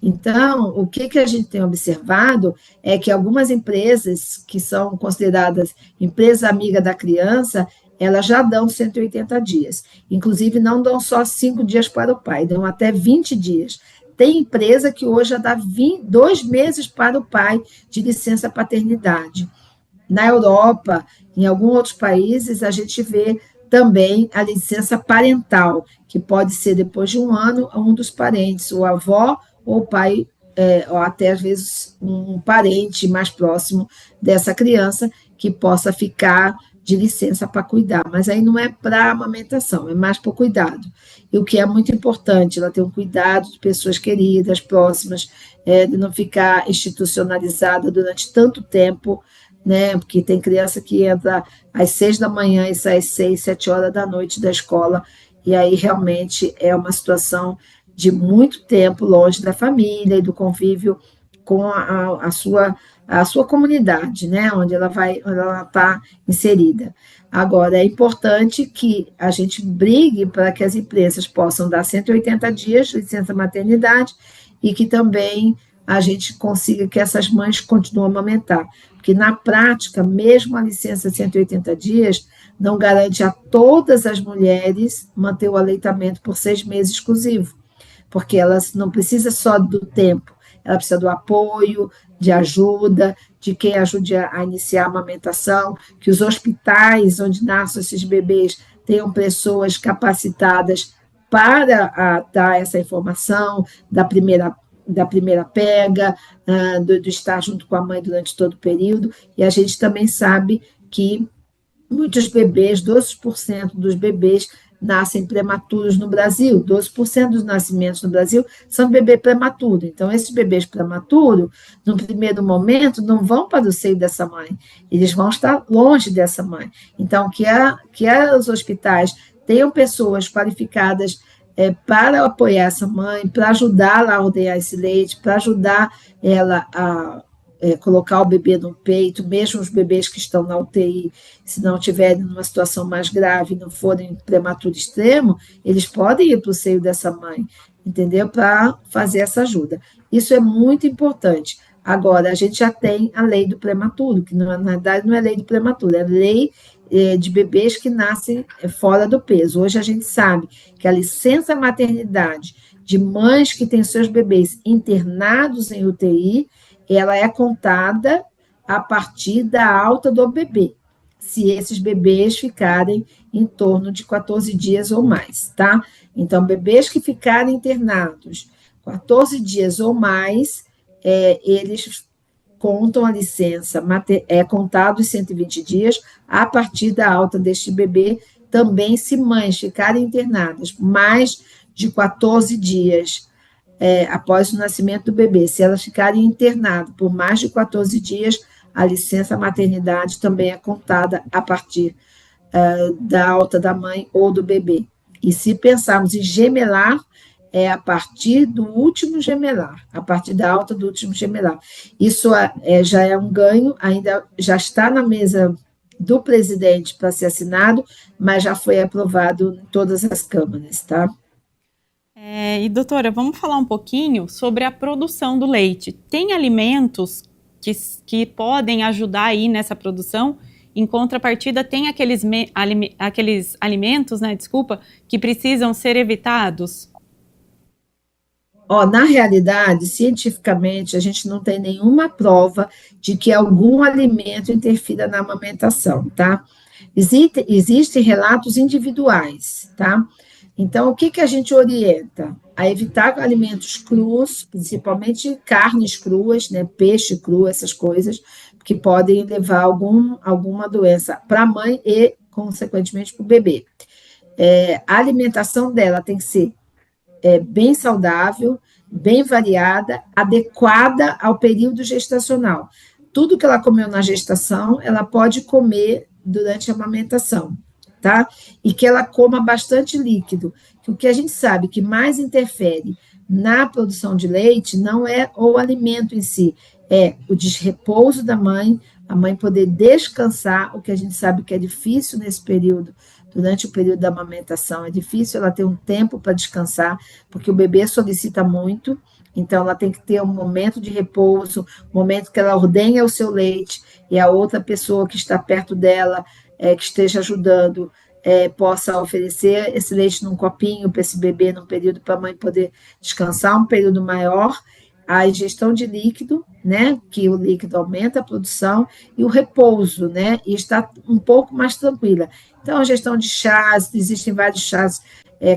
Então, o que a gente tem observado é que algumas empresas que são consideradas empresa amiga da criança, elas já dão 180 dias. Inclusive, não dão só 5 dias para o pai, dão até 20 dias. Tem empresa que hoje já dá 2 meses para o pai de licença paternidade. Na Europa, em alguns outros países, a gente vê também a licença parental, que pode ser depois de 1 ano, um dos parentes, ou a avó ou o pai, ou até às vezes um parente mais próximo dessa criança que possa ficar de licença para cuidar, mas aí não é para amamentação, é mais para o cuidado. E o que é muito importante, ela ter um cuidado de pessoas queridas, próximas, de não ficar institucionalizada durante tanto tempo, né? Porque tem criança que entra às 6 da manhã e sai às 6, 7 horas da noite da escola, e aí realmente é uma situação de muito tempo longe da família e do convívio com a sua comunidade, né, onde ela está inserida. Agora, é importante que a gente brigue para que as empresas possam dar 180 dias de licença maternidade e que também a gente consiga que essas mães continuem a amamentar, porque na prática, mesmo a licença de 180 dias, não garante a todas as mulheres manter o aleitamento por 6 meses exclusivo, porque elas não precisa só do tempo, ela precisa do apoio, de ajuda, de quem ajude a iniciar a amamentação, que os hospitais onde nascem esses bebês tenham pessoas capacitadas para dar essa informação da primeira pega, do estar junto com a mãe durante todo o período, e a gente também sabe que muitos bebês, 12% dos bebês nascem prematuros no Brasil, 12% dos nascimentos no Brasil são bebê prematuro. Então, esses bebês prematuros, no primeiro momento, não vão para o seio dessa mãe, eles vão estar longe dessa mãe. Então, que os hospitais tenham pessoas qualificadas para apoiar essa mãe, para ajudá-la a ordenhar esse leite, para ajudar ela a colocar o bebê no peito, mesmo os bebês que estão na UTI, se não estiverem numa situação mais grave, não forem prematuro extremo, eles podem ir para o seio dessa mãe, entendeu? Para fazer essa ajuda. Isso é muito importante. Agora, a gente já tem a lei do prematuro, que na verdade não é lei do prematuro, é lei de bebês que nascem fora do peso. Hoje a gente sabe que a licença maternidade de mães que têm seus bebês internados em UTI, ela é contada a partir da alta do bebê, se esses bebês ficarem em torno de 14 dias ou mais, tá? Então, bebês que ficarem internados 14 dias ou mais, eles contam a licença, é contado os 120 dias a partir da alta deste bebê. Também, se mães ficarem internadas mais de 14 dias após o nascimento do bebê, se elas ficarem internadas por mais de 14 dias, a licença maternidade também é contada a partir da alta da mãe ou do bebê. E se pensarmos em gemelar, é a partir do último gemelar, a partir da alta do último gemelar. Isso já é um ganho, ainda já está na mesa do presidente para ser assinado, mas já foi aprovado em todas as câmaras, tá? E, doutora, vamos falar um pouquinho sobre a produção do leite. Tem alimentos que podem ajudar aí nessa produção? Em contrapartida, tem aqueles alimentos, né, que precisam ser evitados? Na realidade, cientificamente, a gente não tem nenhuma prova de que algum alimento interfira na amamentação, tá? Existem relatos individuais, tá? Então, o que a gente orienta? A evitar alimentos crus, principalmente carnes cruas, né, peixe cru, essas coisas, que podem levar alguma doença para a mãe e, consequentemente, para o bebê. A alimentação dela tem que ser bem saudável, bem variada, adequada ao período gestacional. Tudo que ela comeu na gestação, ela pode comer durante a amamentação, tá? E que ela coma bastante líquido, que o que a gente sabe que mais interfere na produção de leite não é o alimento em si, é o desrepouso da mãe, a mãe poder descansar, o que a gente sabe que é difícil nesse período, durante o período da amamentação, é difícil ela ter um tempo para descansar, porque o bebê solicita muito, então ela tem que ter um momento de repouso, um momento que ela ordenha o seu leite, e a outra pessoa que está perto dela, que esteja ajudando, possa oferecer esse leite num copinho para esse bebê, num período para a mãe poder descansar, um período maior, a ingestão de líquido, né, que o líquido aumenta a produção, e o repouso, né, e está um pouco mais tranquila. Então, a ingestão de chás, existem vários chás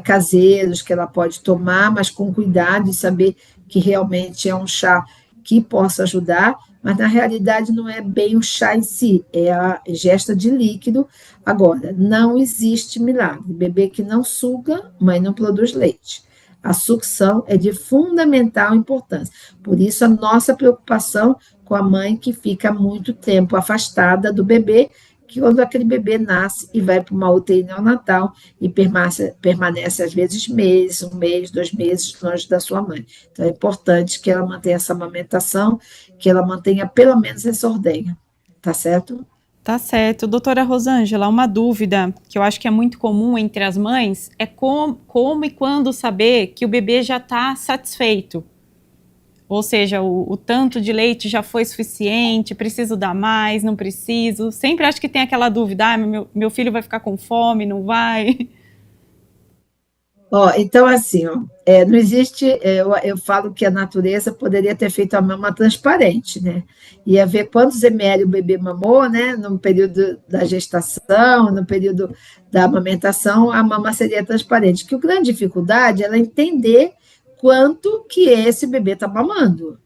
caseiros que ela pode tomar, mas com cuidado de saber que realmente é um chá que possa ajudar, mas na realidade não é bem o chá em si, é a ingesta de líquido. Agora, não existe milagre. Bebê que não suga, mãe não produz leite. A sucção é de fundamental importância. Por isso, a nossa preocupação com a mãe que fica muito tempo afastada do bebê, que quando aquele bebê nasce e vai para uma UTI neonatal e permanece às vezes meses, 1 mês, 2 meses longe da sua mãe. Então, é importante que ela mantenha essa amamentação, que ela mantenha pelo menos essa ordenha, tá certo? Tá certo. Doutora Rosângela, uma dúvida que eu acho que é muito comum entre as mães é como e quando saber que o bebê já está satisfeito. Ou seja, o tanto de leite já foi suficiente, preciso dar mais, não preciso. Sempre acho que tem aquela dúvida, meu filho vai ficar com fome, não vai? Então, assim, não existe, eu falo que a natureza poderia ter feito a mama transparente, né? Ia ver quantos ml o bebê mamou, né? No período da gestação, no período da amamentação, a mama seria transparente. Que a grande dificuldade é ela entender quanto que esse bebê está mamando,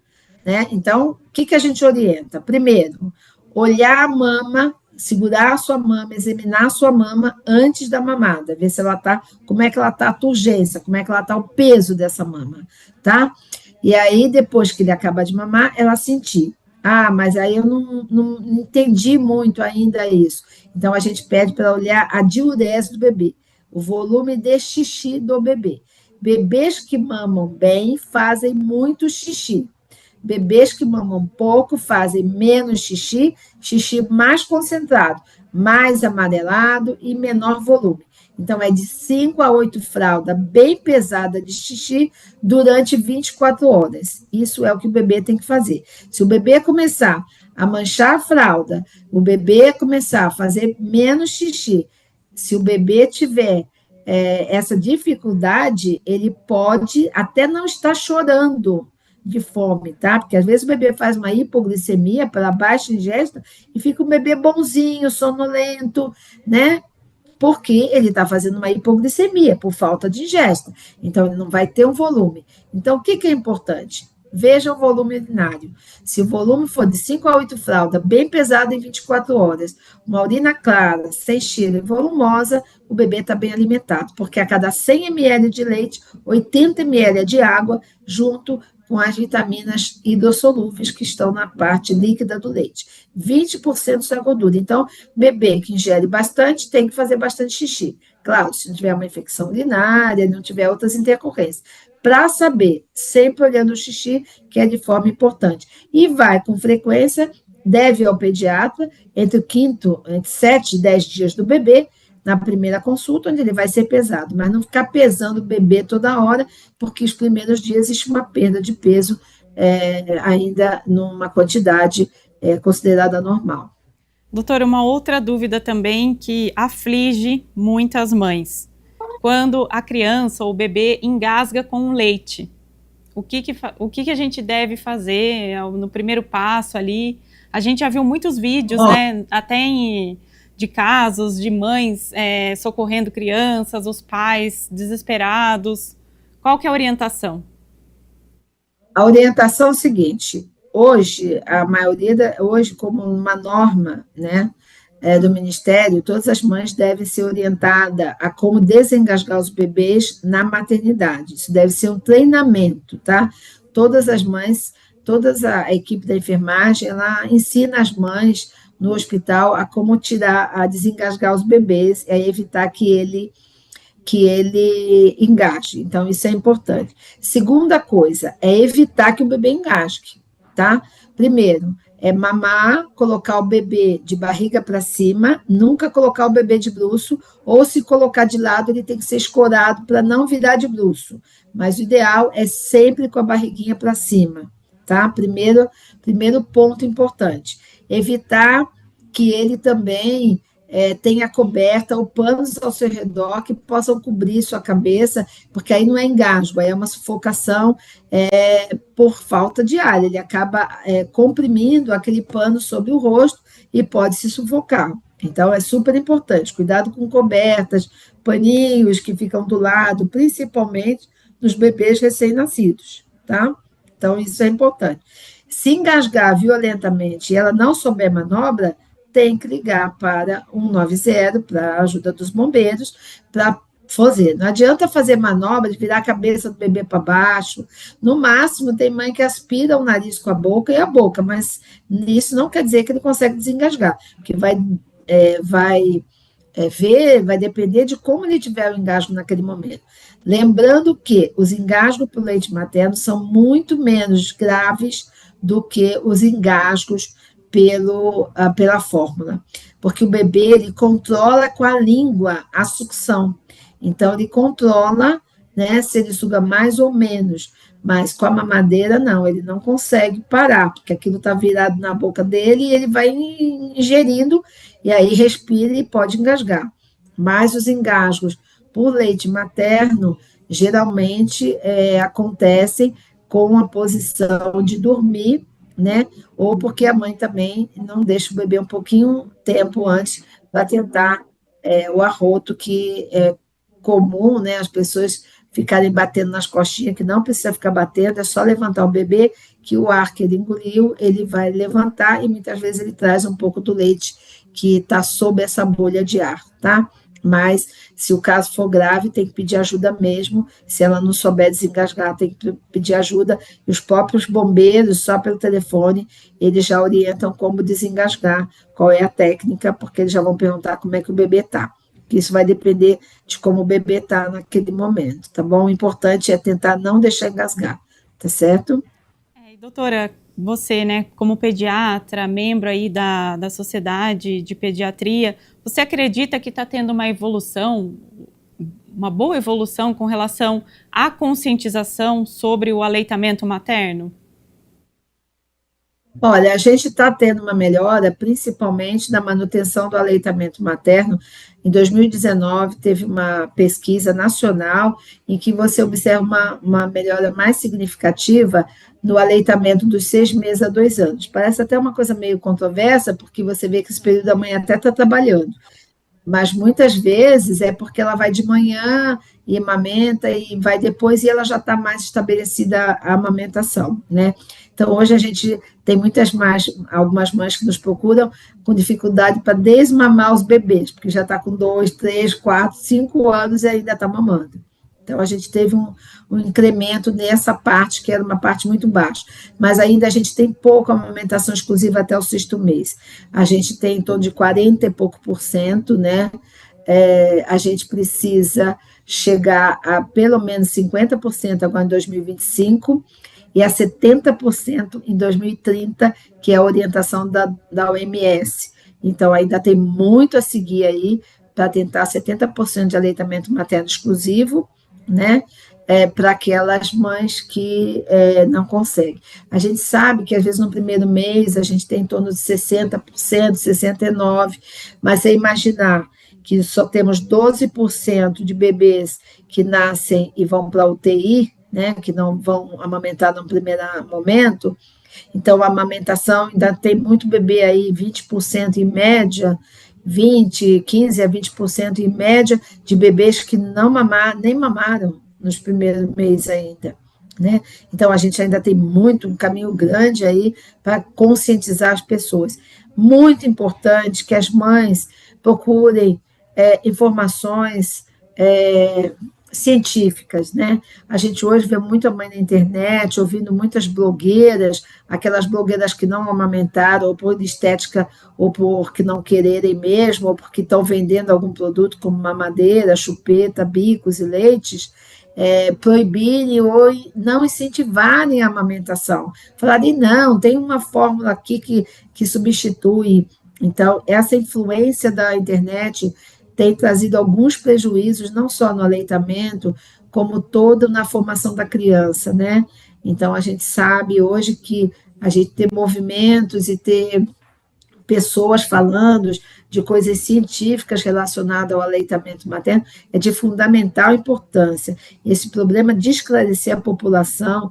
né? Então, o que a gente orienta? Primeiro, olhar a mama, segurar a sua mama, examinar a sua mama antes da mamada, ver se ela está, como é que ela está a turgência, como é que ela está o peso dessa mama, tá? E aí, depois que ele acaba de mamar, ela sentir. Mas aí eu não entendi muito ainda isso. Então, a gente pede para olhar a diurese do bebê, o volume de xixi do bebê. Bebês que mamam bem fazem muito xixi. Bebês que mamam pouco fazem menos xixi, xixi mais concentrado, mais amarelado e menor volume. Então, é de 5 a 8 fraldas bem pesada de xixi durante 24 horas. Isso é o que o bebê tem que fazer. Se o bebê começar a manchar a fralda, o bebê começar a fazer menos xixi, se o bebê tiver essa dificuldade, ele pode até não estar chorando de fome, tá? Porque às vezes o bebê faz uma hipoglicemia pela baixa ingesta e fica um bebê bonzinho, sonolento, né? Porque ele está fazendo uma hipoglicemia por falta de ingesta. Então, ele não vai ter um volume. Então, o que é importante? Veja o volume urinário. Se o volume for de 5 a 8 fraldas, bem pesado em 24 horas, uma urina clara, sem cheiro e volumosa, o bebê está bem alimentado, porque a cada 100 ml de leite, 80 ml é de água, junto com as vitaminas hidrossolúveis que estão na parte líquida do leite. 20% da gordura. Então, bebê que ingere bastante tem que fazer bastante xixi. Claro, se não tiver uma infecção urinária, não tiver outras intercorrências. Para saber, sempre olhando o xixi, que é de forma importante. E vai com frequência, deve ir ao pediatra, entre 7 e 10 dias do bebê, na primeira consulta, onde ele vai ser pesado, mas não ficar pesando o bebê toda hora, porque os primeiros dias existe uma perda de peso ainda numa quantidade considerada normal. Doutora, uma outra dúvida também que aflige muitas mães. Quando a criança ou o bebê engasga com o leite, o que a gente deve fazer no primeiro passo ali? A gente já viu muitos vídeos, né, até de casos de mães socorrendo crianças, os pais desesperados. Qual que é a orientação? A orientação é o seguinte: hoje, hoje, como uma norma, né, do Ministério, todas as mães devem ser orientadas a como desengasgar os bebês na maternidade. Isso deve ser um treinamento, tá? Todas as mães, toda a equipe da enfermagem, ela ensina as mães no hospital a como desengasgar os bebês e a evitar que ele engasgue. Então, isso é importante. Segunda coisa, é evitar que o bebê engasgue, tá? Primeiro, é mamar, colocar o bebê de barriga para cima, nunca colocar o bebê de bruço, ou se colocar de lado, ele tem que ser escorado para não virar de bruço. Mas o ideal é sempre com a barriguinha para cima, tá? Primeiro ponto importante. Evitar que ele também tenha coberta ou panos ao seu redor que possam cobrir sua cabeça, porque aí não é engasgo, aí é uma sufocação por falta de ar, ele acaba comprimindo aquele pano sobre o rosto e pode se sufocar. Então, é super importante, cuidado com cobertas, paninhos que ficam do lado, principalmente nos bebês recém-nascidos, tá? Então, isso é importante. Se engasgar violentamente e ela não souber manobra, tem que ligar para 190, para a ajuda dos bombeiros, para fazer. Não adianta fazer manobra de virar a cabeça do bebê para baixo. No máximo, tem mãe que aspira o nariz com a boca, mas isso não quer dizer que ele consegue desengasgar, porque vai vai ver, vai depender de como ele tiver o engasgo naquele momento. Lembrando que os engasgos por leite materno são muito menos graves do que os engasgos pela fórmula, porque o bebê ele controla com a língua a sucção, então ele controla, né, se ele suga mais ou menos, mas com a mamadeira não, ele não consegue parar, porque aquilo está virado na boca dele e ele vai ingerindo, e aí respira e pode engasgar. Mas os engasgos por leite materno, geralmente acontecem com a posição de dormir, né? Ou porque a mãe também não deixa o bebê um pouquinho tempo antes para tentar o arroto, que é comum, né? As pessoas ficarem batendo nas costinhas, que não precisa ficar batendo, é só levantar o bebê, que o ar que ele engoliu, ele vai levantar, e muitas vezes ele traz um pouco do leite que está sob essa bolha de ar, tá? Mas, se o caso for grave, tem que pedir ajuda mesmo. Se ela não souber desengasgar, tem que pedir ajuda. E os próprios bombeiros, só pelo telefone, eles já orientam como desengasgar, qual é a técnica, porque eles já vão perguntar como é que o bebê está. Isso vai depender de como o bebê está naquele momento, tá bom? O importante é tentar não deixar engasgar, tá certo? Doutora, você, né, como pediatra, membro aí da Sociedade de Pediatria, você acredita que está tendo uma evolução, uma boa evolução com relação à conscientização sobre o aleitamento materno? Olha, a gente está tendo uma melhora, principalmente na manutenção do aleitamento materno. Em 2019, teve uma pesquisa nacional em que você observa uma melhora mais significativa no aleitamento dos 6 meses a 2 anos. Parece até uma coisa meio controversa, porque você vê que esse período a mãe até está trabalhando, mas muitas vezes é porque ela vai de manhã e amamenta, e vai depois e ela já está mais estabelecida a amamentação, né? Então, hoje a gente tem algumas mães que nos procuram com dificuldade para desmamar os bebês, porque já está com 2, 3, 4, 5 anos e ainda está mamando. Então, a gente teve um incremento nessa parte, que era uma parte muito baixa. Mas ainda a gente tem pouca amamentação exclusiva até o 6º mês. A gente tem em torno de 40 e pouco por cento, né? A gente precisa chegar a pelo menos 50% agora em 2025 e a 70% em 2030, que é a orientação da OMS. Então, ainda tem muito a seguir aí para tentar 70% de aleitamento materno exclusivo, né? Para aquelas mães que não conseguem. A gente sabe que, às vezes, no primeiro mês, a gente tem em torno de 60%, 69%, mas você imaginar que só temos 12% de bebês que nascem e vão para a UTI, né, que não vão amamentar no primeiro momento, então a amamentação ainda tem muito bebê aí, 20% em média, 15 a 20% em média de bebês que não nem mamaram nos primeiros meses ainda, né? Então, a gente ainda tem um caminho grande aí para conscientizar as pessoas. Muito importante que as mães procurem informações científicas, né? A gente hoje vê muita mãe na internet, ouvindo muitas blogueiras, aquelas blogueiras que não amamentaram, ou por estética, ou porque não quererem mesmo, ou porque estão vendendo algum produto como mamadeira, chupeta, bicos e leites, proibirem ou não incentivarem a amamentação. Falarem, não, tem uma fórmula aqui que substitui. Então, essa influência da internet tem trazido alguns prejuízos, não só no aleitamento, como todo na formação da criança, né? Então, a gente sabe hoje que a gente ter movimentos e ter pessoas falando de coisas científicas relacionadas ao aleitamento materno é de fundamental importância. Esse problema de esclarecer a população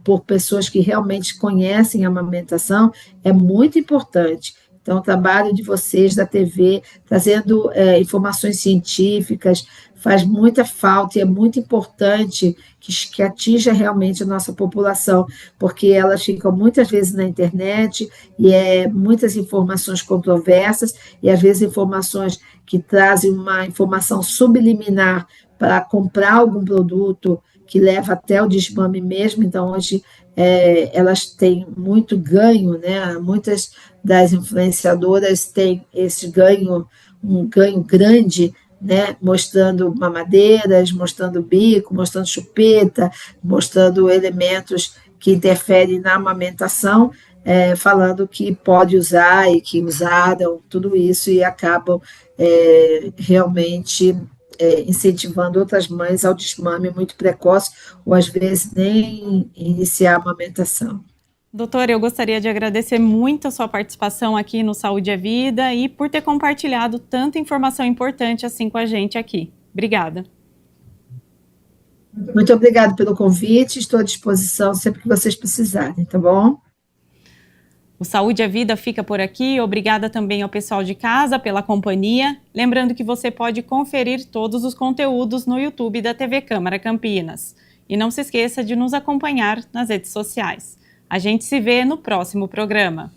por pessoas que realmente conhecem a amamentação é muito importante. Então, o trabalho de vocês da TV, trazendo informações científicas, faz muita falta e é muito importante que atinja realmente a nossa população, porque elas ficam muitas vezes na internet e muitas informações controversas e, às vezes, informações que trazem uma informação subliminar para comprar algum produto que leva até o desmame mesmo. Então, hoje, elas têm muito ganho, né? Muitas das influenciadoras tem um ganho grande, né, mostrando mamadeiras, mostrando bico, mostrando chupeta, mostrando elementos que interferem na amamentação, falando que pode usar e que usaram tudo isso e acabam realmente incentivando outras mães ao desmame muito precoce ou às vezes nem iniciar a amamentação. Doutora, eu gostaria de agradecer muito a sua participação aqui no Saúde é Vida e por ter compartilhado tanta informação importante assim com a gente aqui. Obrigada. Muito obrigada pelo convite, estou à disposição sempre que vocês precisarem, tá bom? O Saúde é Vida fica por aqui. Obrigada também ao pessoal de casa pela companhia. Lembrando que você pode conferir todos os conteúdos no YouTube da TV Câmara Campinas. E não se esqueça de nos acompanhar nas redes sociais. A gente se vê no próximo programa.